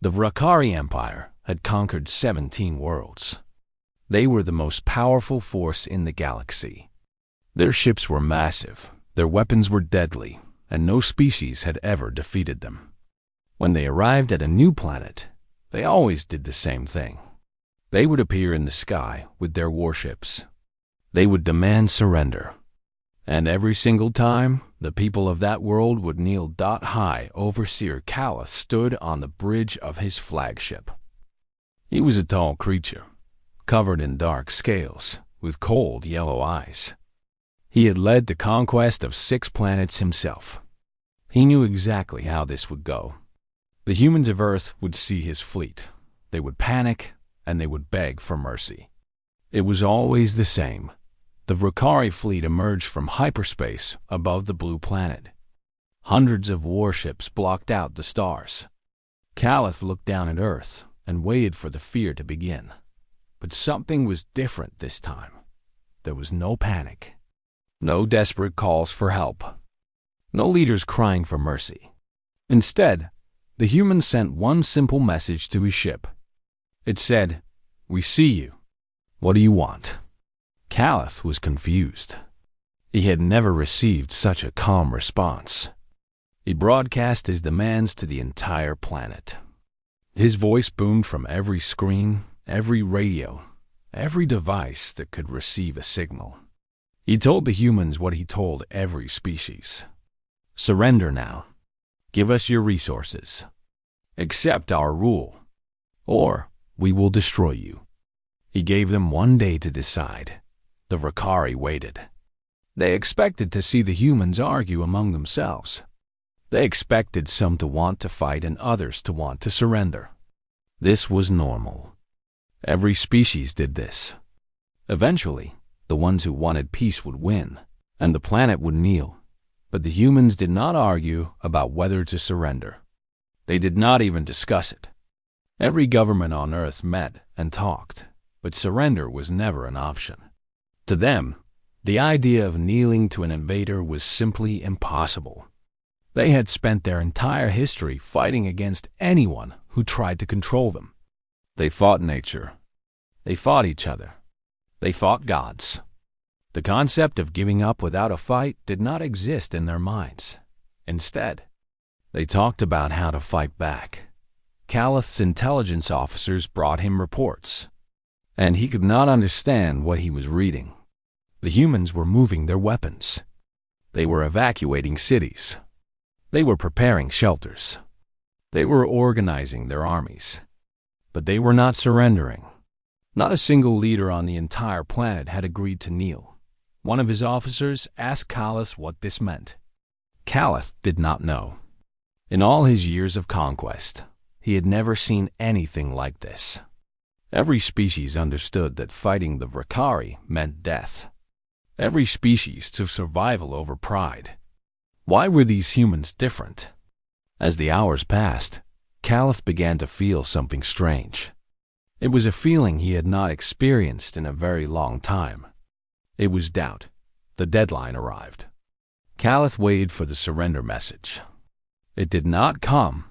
The Vrakari Empire had conquered 17 worlds. They were the most powerful force in the galaxy. Their ships were massive, their weapons were deadly, and no species had ever defeated them. When they arrived at a new planet, they always did the same thing. They would appear in the sky with their warships. They would demand surrender. And every single time, the people of that world would kneel. High Overseer Calith stood on the bridge of his flagship. He was a tall creature, covered in dark scales, with cold yellow eyes. He had led the conquest of 6 planets himself. He knew exactly how this would go. The humans of Earth would see his fleet. They would panic, and they would beg for mercy. It was always the same. The Vrakari fleet emerged from hyperspace above the blue planet. Hundreds of warships blocked out the stars. Calith looked down at Earth and waited for the fear to begin. But something was different this time. There was no panic. No desperate calls for help. No leaders crying for mercy. Instead, the human sent one simple message to his ship. It said, "We see you. What do you want?" Calith was confused. He had never received such a calm response. He broadcast his demands to the entire planet. His voice boomed from every screen, every radio, every device that could receive a signal. He told the humans what he told every species. Surrender now. Give us your resources. Accept our rule, or we will destroy you. He gave them 1 day to decide. The Vrakari waited. They expected to see the humans argue among themselves. They expected some to want to fight and others to want to surrender. This was normal. Every species did this. Eventually, the ones who wanted peace would win, and the planet would kneel. But the humans did not argue about whether to surrender. They did not even discuss it. Every government on Earth met and talked, but surrender was never an option. To them, the idea of kneeling to an invader was simply impossible. They had spent their entire history fighting against anyone who tried to control them. They fought nature. They fought each other. They fought gods. The concept of giving up without a fight did not exist in their minds. Instead, they talked about how to fight back. Calith's intelligence officers brought him reports, and he could not understand what he was reading. The humans were moving their weapons. They were evacuating cities. They were preparing shelters. They were organizing their armies. But they were not surrendering. Not a single leader on the entire planet had agreed to kneel. One of his officers asked Calith what this meant. Calith did not know. In all his years of conquest, he had never seen anything like this. Every species understood that fighting the Vrakari meant death. Every species took survival over pride. Why were these humans different? As the hours passed, Calith began to feel something strange. It was a feeling he had not experienced in a very long time. It was doubt. The deadline arrived. Calith waited for the surrender message. It did not come.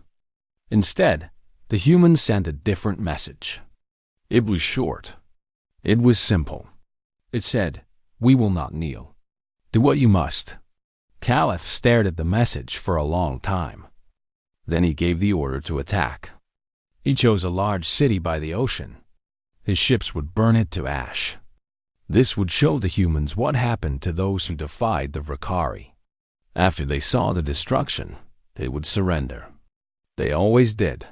Instead, the humans sent a different message. It was short. It was simple. It said, "We will not kneel. Do what you must." Calith stared at the message for a long time. Then he gave the order to attack. He chose a large city by the ocean. His ships would burn it to ash. This would show the humans what happened to those who defied the Vrakari. After they saw the destruction, they would surrender. They always did.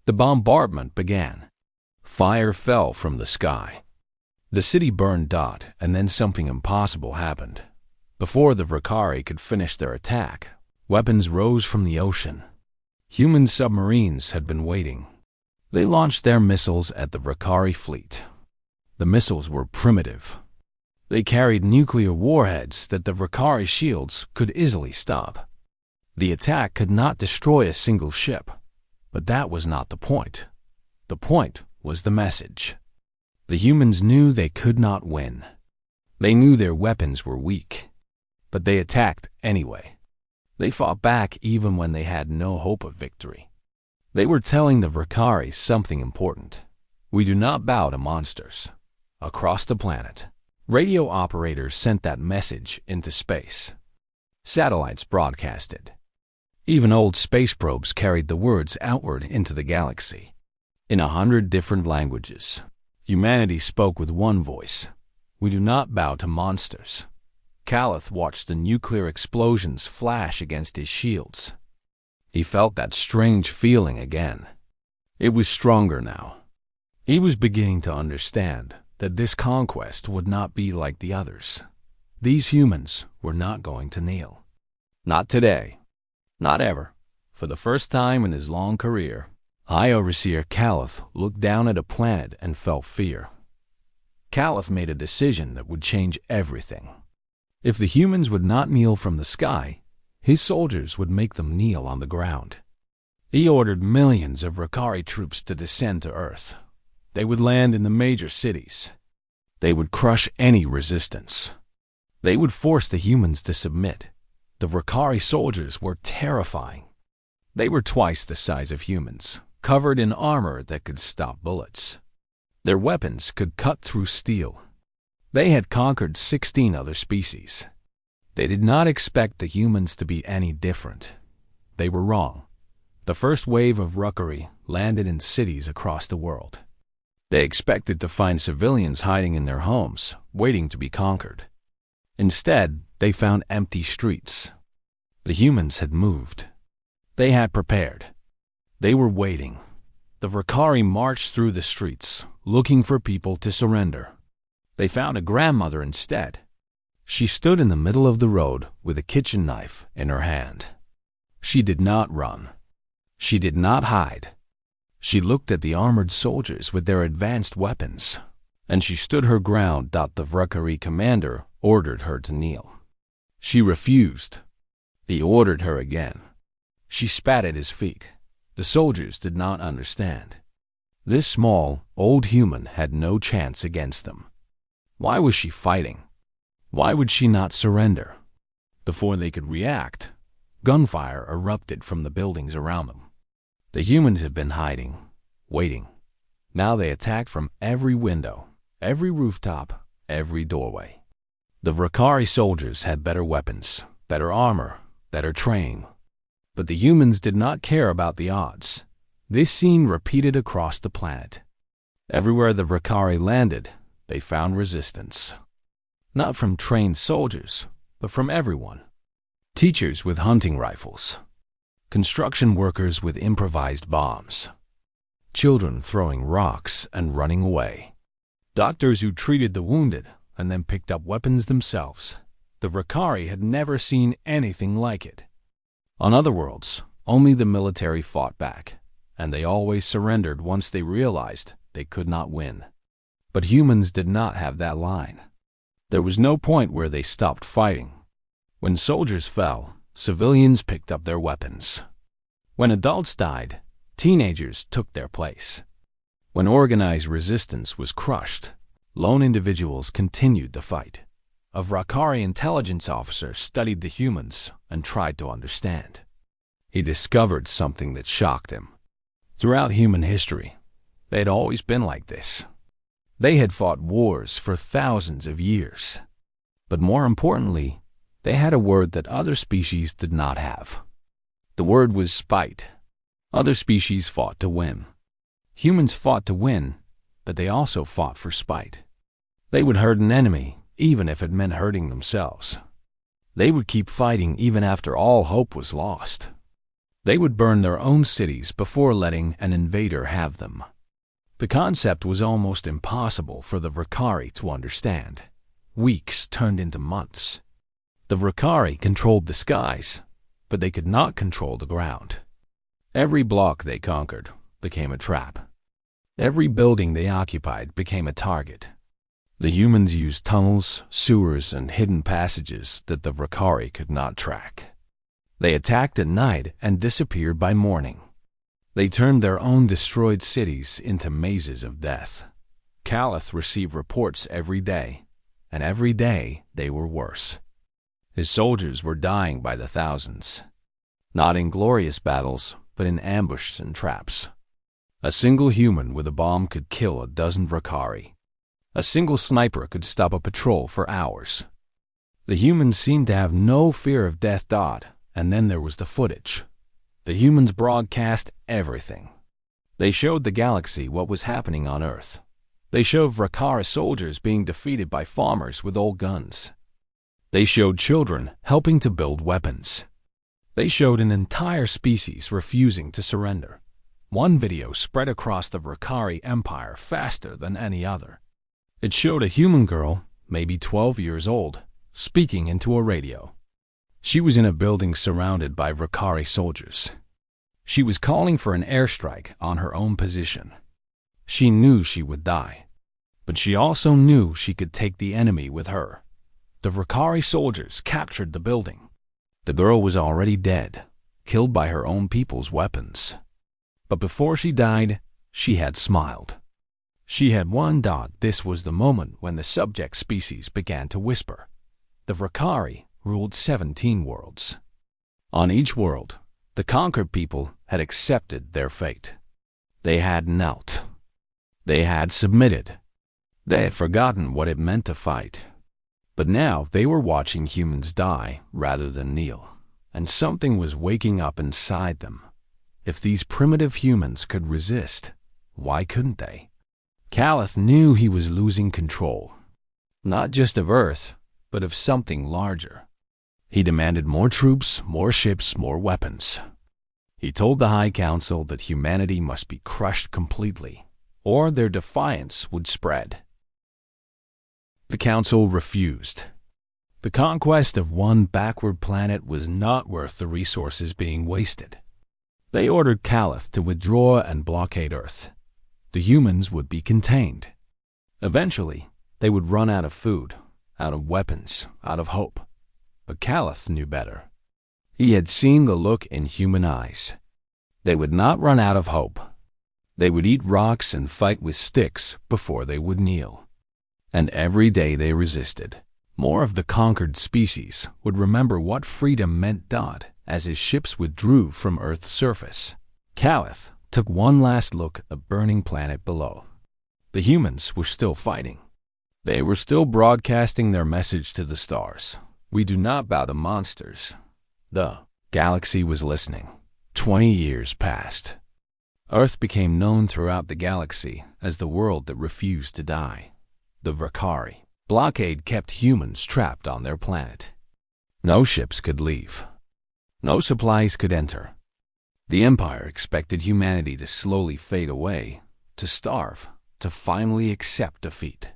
The bombardment began. Fire fell from the sky. The city burned, and then something impossible happened. Before the Vrakari could finish their attack, weapons rose from the ocean. Human submarines had been waiting. They launched their missiles at the Vrakari fleet. The missiles were primitive. They carried nuclear warheads that the Vrakari shields could easily stop. The attack could not destroy a single ship, but that was not the point. The point was the message. The humans knew they could not win. They knew their weapons were weak, but they attacked anyway. They fought back even when they had no hope of victory. They were telling the Vakari something important. We do not bow to monsters. Across the planet, radio operators sent that message into space. Satellites broadcasted. Even old space probes carried the words outward into the galaxy. In 100 different languages, humanity spoke with one voice. We do not bow to monsters. Calith watched the nuclear explosions flash against his shields. He felt that strange feeling again. It was stronger now. He was beginning to understand that this conquest would not be like the others. These humans were not going to kneel. Not today. Not ever. For the first time in his long career, High Overseer Calith looked down at a planet and felt fear. Calith made a decision that would change everything. If the humans would not kneel from the sky, his soldiers would make them kneel on the ground. He ordered millions of Rakari troops to descend to Earth. They would land in the major cities. They would crush any resistance. They would force the humans to submit. The Rakari soldiers were terrifying. They were twice the size of humans, covered in armor that could stop bullets. Their weapons could cut through steel. They had conquered 16 other species. They did not expect the humans to be any different. They were wrong. The first wave of Rakari landed in cities across the world. They expected to find civilians hiding in their homes, waiting to be conquered. Instead, they found empty streets. The humans had moved. They had prepared. They were waiting. The Vakari marched through the streets, looking for people to surrender. They found a grandmother instead. She stood in the middle of the road with a kitchen knife in her hand. She did not run. She did not hide. She looked at the armored soldiers with their advanced weapons, and she stood her ground. The Vakari commander ordered her to kneel. She refused. He ordered her again. She spat at his feet. The soldiers did not understand. This small, old human had no chance against them. Why was she fighting? Why would she not surrender? Before they could react, gunfire erupted from the buildings around them. The humans had been hiding, waiting. Now they attacked from every window, every rooftop, every doorway. The Vakari soldiers had better weapons, better armor, better training. But the humans did not care about the odds. This scene repeated across the planet. Everywhere the Vakari landed, they found resistance. Not from trained soldiers, but from everyone. Teachers with hunting rifles. Construction workers with improvised bombs. Children throwing rocks and running away. Doctors who treated the wounded and then picked up weapons themselves. The Vakari had never seen anything like it. On other worlds, only the military fought back, and they always surrendered once they realized they could not win. But humans did not have that line. There was no point where they stopped fighting. When soldiers fell, civilians picked up their weapons. When adults died, teenagers took their place. When organized resistance was crushed, lone individuals continued the fight. A Vakari intelligence officer studied the humans and tried to understand. He discovered something that shocked him. Throughout human history, they had always been like this. They had fought wars for thousands of years. But more importantly, they had a word that other species did not have. The word was spite. Other species fought to win. Humans fought to win, but they also fought for spite. They would hurt an enemy, even if it meant hurting themselves. They would keep fighting even after all hope was lost. They would burn their own cities before letting an invader have them. The concept was almost impossible for the Vakari to understand. Weeks turned into months. The Vakari controlled the skies, but they could not control the ground. Every block they conquered became a trap. Every building they occupied became a target. The humans used tunnels, sewers, and hidden passages that the Vakari could not track. They attacked at night and disappeared by morning. They turned their own destroyed cities into mazes of death. Calith received reports every day, and every day they were worse. His soldiers were dying by the thousands. Not in glorious battles, but in ambushes and traps. A single human with a bomb could kill a dozen Vakari. A single sniper could stop a patrol for hours. The humans seemed to have no fear of death. And then there was the footage. The humans broadcast everything. They showed the galaxy what was happening on Earth. They showed Vakari soldiers being defeated by farmers with old guns. They showed children helping to build weapons. They showed an entire species refusing to surrender. One video spread across the Vakari Empire faster than any other. It showed a human girl, maybe 12 years old, speaking into a radio. She was in a building surrounded by Vakari soldiers. She was calling for an airstrike on her own position. She knew she would die, but she also knew she could take the enemy with her. The Vakari soldiers captured the building. The girl was already dead, killed by her own people's weapons. But before she died, she had smiled. She had won. This was the moment when the subject species began to whisper. The Vakari ruled 17 worlds. On each world, the conquered people had accepted their fate. They had knelt. They had submitted. They had forgotten what it meant to fight. But now they were watching humans die rather than kneel, and something was waking up inside them. If these primitive humans could resist, why couldn't they? Calith knew he was losing control, not just of Earth, but of something larger. He demanded more troops, more ships, more weapons. He told the High Council that humanity must be crushed completely, or their defiance would spread. The Council refused. The conquest of one backward planet was not worth the resources being wasted. They ordered Calith to withdraw and blockade Earth. The humans would be contained. Eventually, they would run out of food, out of weapons, out of hope. But Calith knew better. He had seen the look in human eyes. They would not run out of hope. They would eat rocks and fight with sticks before they would kneel. And every day they resisted, more of the conquered species would remember what freedom meant. As his ships withdrew from Earth's surface, Calith took one last look at the burning planet below. The humans were still fighting. They were still broadcasting their message to the stars. We do not bow to monsters. The galaxy was listening. 20 years passed. Earth became known throughout the galaxy as the world that refused to die. The Vakari blockade kept humans trapped on their planet. No ships could leave. No supplies could enter. The Empire expected humanity to slowly fade away, to starve, to finally accept defeat.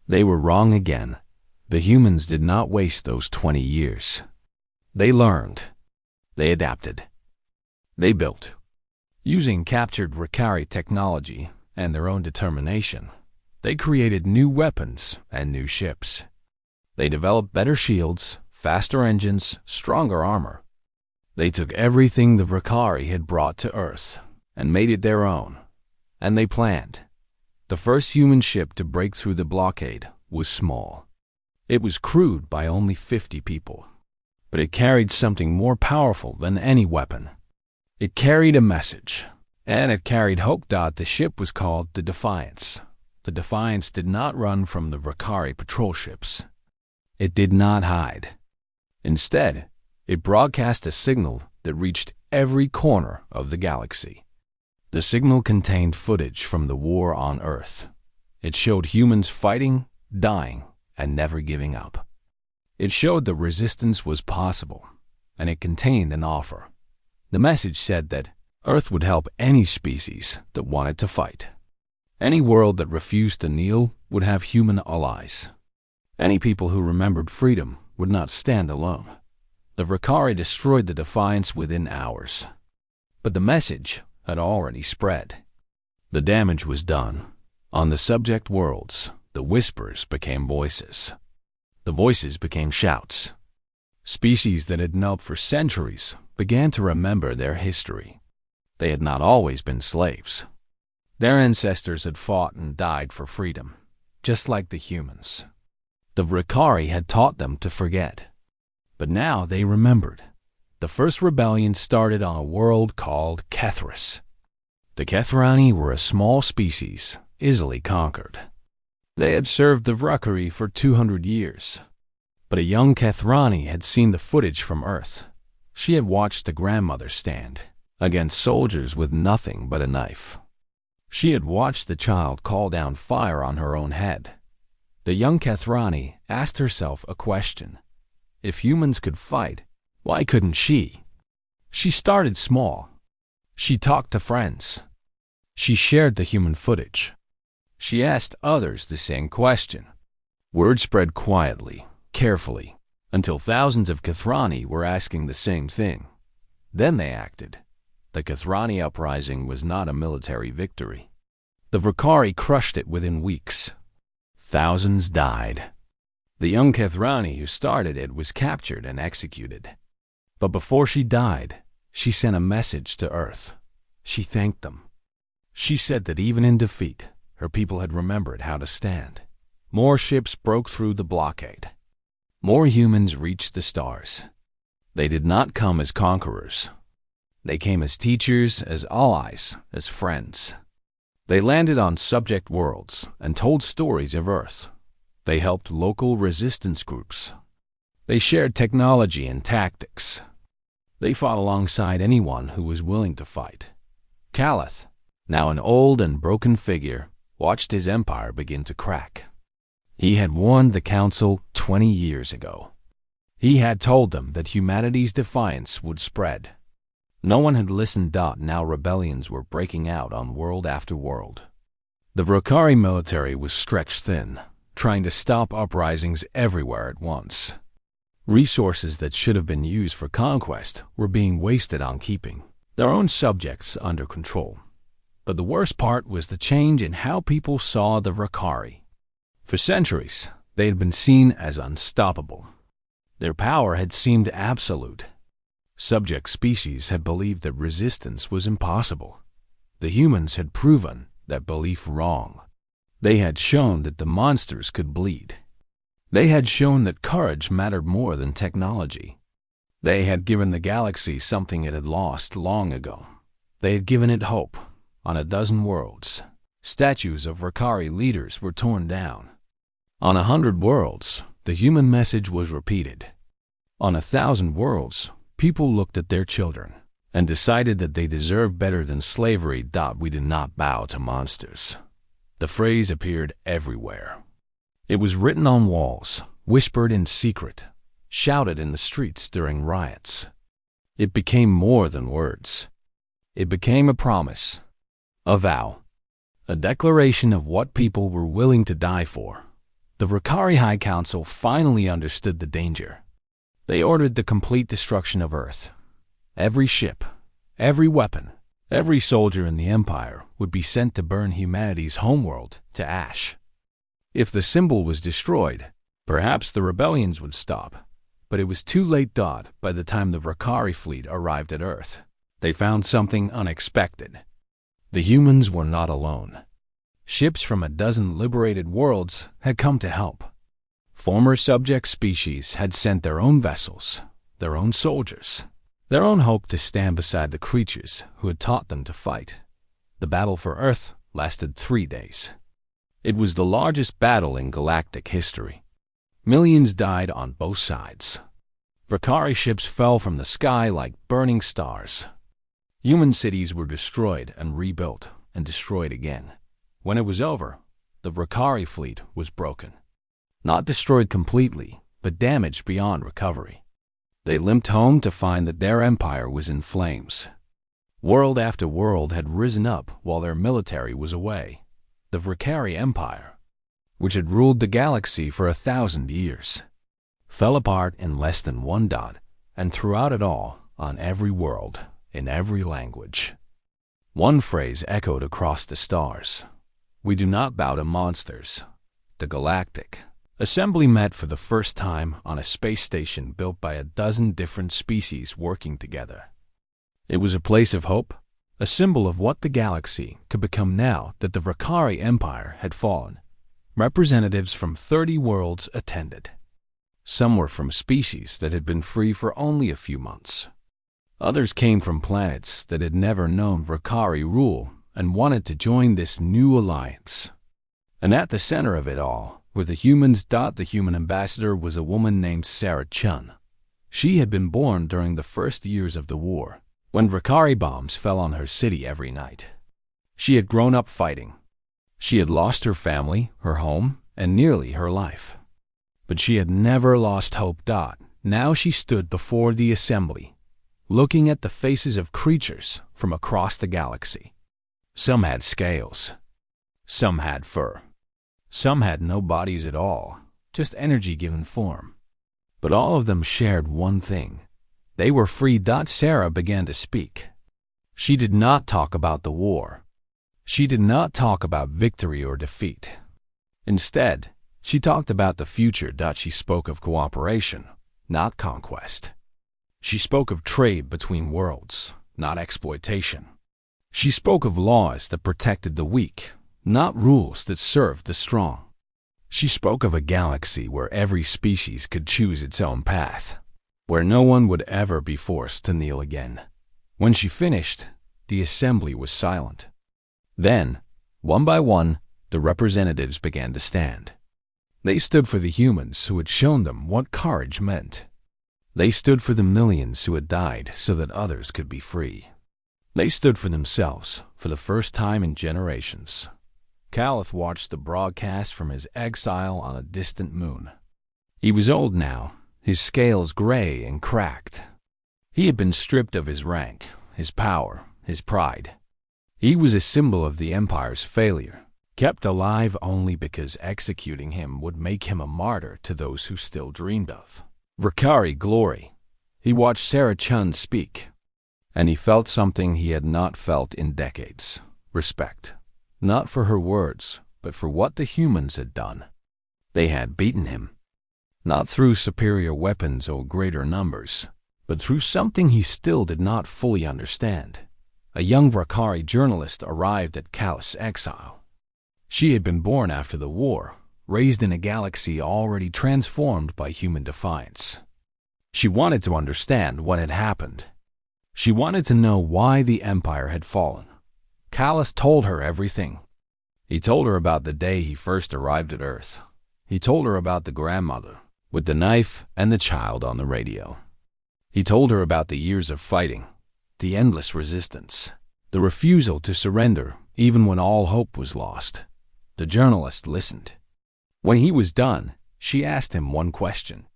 They were wrong again. The humans did not waste those 20 years. They learned. They adapted. They built. Using captured Vakari technology and their own determination, they created new weapons and new ships. They developed better shields, faster engines, stronger armor. They took everything the Vakari had brought to Earth and made it their own. And they planned. The first human ship to break through the blockade was small. It was crewed by only 50 people. But it carried something more powerful than any weapon. It carried a message. And it carried hope. The ship was called the Defiance. The Defiance did not run from the Vakari patrol ships. It did not hide. Instead, it broadcast a signal that reached every corner of the galaxy. The signal contained footage from the war on Earth. It showed humans fighting, dying, and never giving up. It showed that resistance was possible, and it contained an offer. The message said that Earth would help any species that wanted to fight. Any world that refused to kneel would have human allies. Any people who remembered freedom would not stand alone. The Vakari destroyed the Defiance within hours. But the message had already spread. The damage was done. On the subject worlds, the whispers became voices. The voices became shouts. Species that had knelt for centuries began to remember their history. They had not always been slaves. Their ancestors had fought and died for freedom, just like the humans. The Vakari had taught them to forget. But now they remembered. The first rebellion started on a world called Kethris. The Kethrani were a small species, easily conquered. They had served the Vrukari for 200 years. But a young Kethrani had seen the footage from Earth. She had watched the grandmother stand against soldiers with nothing but a knife. She had watched the child call down fire on her own head. The young Kethrani asked herself a question. If humans could fight, why couldn't she? She started small. She talked to friends. She shared the human footage. She asked others the same question. Word spread quietly, carefully, until thousands of Kethrani were asking the same thing. Then they acted. The Kethrani uprising was not a military victory. The Vrukari crushed it within weeks. Thousands died. The young Kethrani who started it was captured and executed. But before she died, she sent a message to Earth. She thanked them. She said that even in defeat, her people had remembered how to stand. More ships broke through the blockade. More humans reached the stars. They did not come as conquerors. They came as teachers, as allies, as friends. They landed on subject worlds and told stories of Earth. They helped local resistance groups. They shared technology and tactics. They fought alongside anyone who was willing to fight. Calith, now an old and broken figure, watched his empire begin to crack. He had warned the Council 20 years ago. He had told them that humanity's defiance would spread. No one had listened. Now rebellions were breaking out on world after world. The Vrukari military was stretched thin, trying to stop uprisings everywhere at once. Resources that should have been used for conquest were being wasted on keeping their own subjects under control. But the worst part was the change in how people saw the Vrukari. For centuries, they had been seen as unstoppable. Their power had seemed absolute. Subject species had believed that resistance was impossible. The humans had proven that belief wrong. They had shown that the monsters could bleed. They had shown that courage mattered more than technology. They had given the galaxy something it had lost long ago. They had given it hope. On a dozen worlds, statues of Vrukari leaders were torn down. On 100 worlds, the human message was repeated. On 1,000 worlds, people looked at their children and decided that they deserved better than slavery. We did not bow to monsters. The phrase appeared everywhere. It was written on walls, whispered in secret, shouted in the streets during riots. It became more than words. It became a promise, a vow, a declaration of what people were willing to die for. The Vrukari High Council finally understood the danger. They ordered the complete destruction of Earth. Every ship, every weapon, every soldier in the Empire would be sent to burn humanity's homeworld to ash. If the symbol was destroyed, perhaps the rebellions would stop. But it was too late. By the time the Vrukari fleet arrived at Earth, they found something unexpected. The humans were not alone. Ships from a dozen liberated worlds had come to help. Former subject species had sent their own vessels, their own soldiers, their own hope to stand beside the creatures who had taught them to fight. The battle for Earth lasted 3 days. It was the largest battle in galactic history. Millions died on both sides. Vrukari ships fell from the sky like burning stars. Human cities were destroyed and rebuilt and destroyed again. When it was over, the Vrukari fleet was broken. Not destroyed completely, but damaged beyond recovery. They limped home to find that their empire was in flames. World after world had risen up while their military was away. The Vrukari Empire, which had ruled the galaxy for 1,000 years, fell apart in less than 1 dot, and throughout it all, on every world, in every language. One phrase echoed across the stars. We do not bow to monsters. The Galactic Assembly met for the first time on a space station built by a dozen different species working together. It was a place of hope, a symbol of what the galaxy could become now that the Vrukari Empire had fallen. Representatives from 30 worlds attended. Some were from species that had been free for only a few months. Others came from planets that had never known Vakari rule and wanted to join this new alliance. And at the center of it all, where the humans. The human ambassador was a woman named Sarah Chun. She had been born during the first years of the war, when Vakari bombs fell on her city every night. She had grown up fighting. She had lost her family, her home, and nearly her life. But she had never lost hope. Now she stood before the assembly, looking at the faces of creatures from across the galaxy. Some had scales. Some had fur. Some had no bodies at all, just energy given form. But all of them shared one thing. They were free. Sarah began to speak. She did not talk about the war. She did not talk about victory or defeat. Instead, she talked about the future. She spoke of cooperation, not conquest. She spoke of trade between worlds, not exploitation. She spoke of laws that protected the weak, not rules that served the strong. She spoke of a galaxy where every species could choose its own path, where no one would ever be forced to kneel again. When she finished, the assembly was silent. Then, one by one, the representatives began to stand. They stood for the humans who had shown them what courage meant. They stood for the millions who had died so that others could be free. They stood for themselves for the first time in generations. Calith watched the broadcast from his exile on a distant moon. He was old now, his scales gray and cracked. He had been stripped of his rank, his power, his pride. He was a symbol of the Empire's failure, kept alive only because executing him would make him a martyr to those who still dreamed of Vakari glory. He watched Sarah Chun speak, and he felt something he had not felt in decades: respect. Not for her words, but for what the humans had done. They had beaten him, not through superior weapons or greater numbers, but through something he still did not fully understand. A young Vakari journalist arrived at Calith's exile. She had been born after the war, raised in a galaxy already transformed by human defiance. She wanted to understand what had happened. She wanted to know why the Empire had fallen. Calith told her everything. He told her about the day he first arrived at Earth. He told her about the grandmother with the knife and the child on the radio. He told her about the years of fighting, the endless resistance, the refusal to surrender even when all hope was lost. The journalist listened. When he was done, she asked him one question.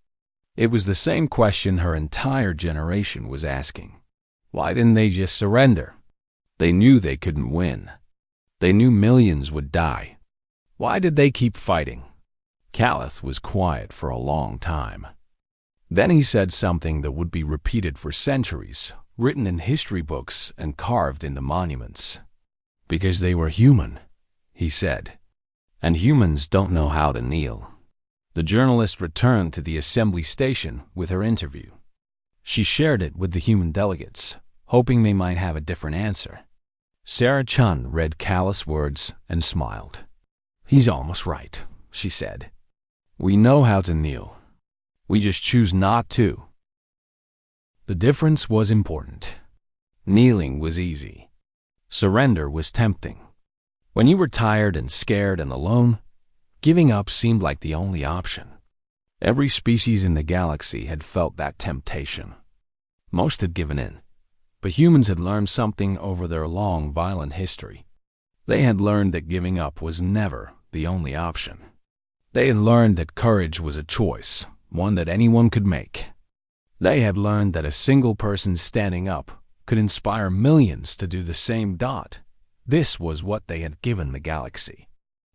It was the same question her entire generation was asking. Why didn't they just surrender? They knew they couldn't win. They knew millions would die. Why did they keep fighting? Calith was quiet for a long time. Then he said something that would be repeated for centuries, written in history books and carved into monuments. Because they were human, he said. And humans don't know how to kneel. The journalist returned to the assembly station with her interview. She shared it with the human delegates, hoping they might have a different answer. Sarah Chun read Calith's words and smiled. He's almost right, she said. We know how to kneel. We just choose not to. The difference was important. Kneeling was easy. Surrender was tempting. When you were tired and scared and alone, giving up seemed like the only option. Every species in the galaxy had felt that temptation. Most had given in. But humans had learned something over their long, violent history. They had learned that giving up was never the only option. They had learned that courage was a choice, one that anyone could make. They had learned that a single person standing up could inspire millions to do the same. This was what they had given the galaxy.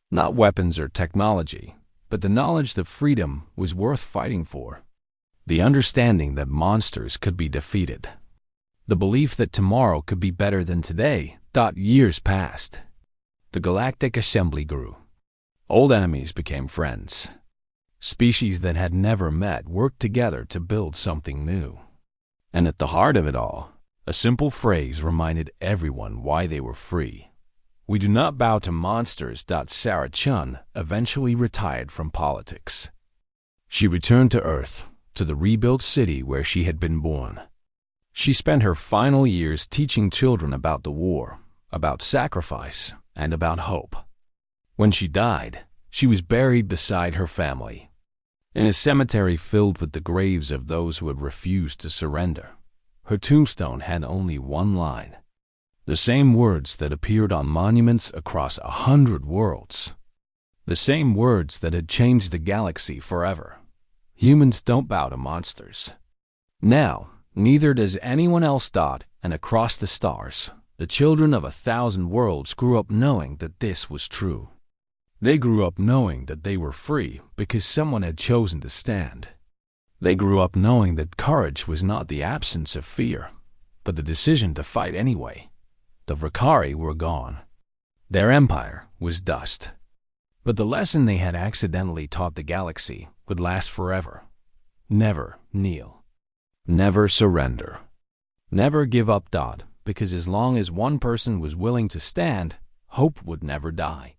Not weapons or technology, but the knowledge that freedom was worth fighting for. The understanding that monsters could be defeated. The belief that tomorrow could be better than today. Years passed. The Galactic Assembly grew. Old enemies became friends. Species that had never met worked together to build something new. And at the heart of it all, a simple phrase reminded everyone why they were free. We do not bow to monsters. Sarah Chun eventually retired from politics. She returned to Earth, to the rebuilt city where she had been born. She spent her final years teaching children about the war, about sacrifice, and about hope. When she died, she was buried beside her family, in a cemetery filled with the graves of those who had refused to surrender. Her tombstone had only one line, the same words that appeared on monuments across 100 worlds, the same words that had changed the galaxy forever. Humans don't bow to monsters. Now, neither does anyone else. And across the stars, the children of 1,000 worlds grew up knowing that this was true. They grew up knowing that they were free because someone had chosen to stand. They grew up knowing that courage was not the absence of fear, but the decision to fight anyway. The Vakari were gone. Their empire was dust. But the lesson they had accidentally taught the galaxy would last forever. Never kneel. Never surrender. Never give up. Because as long as one person was willing to stand, hope would never die.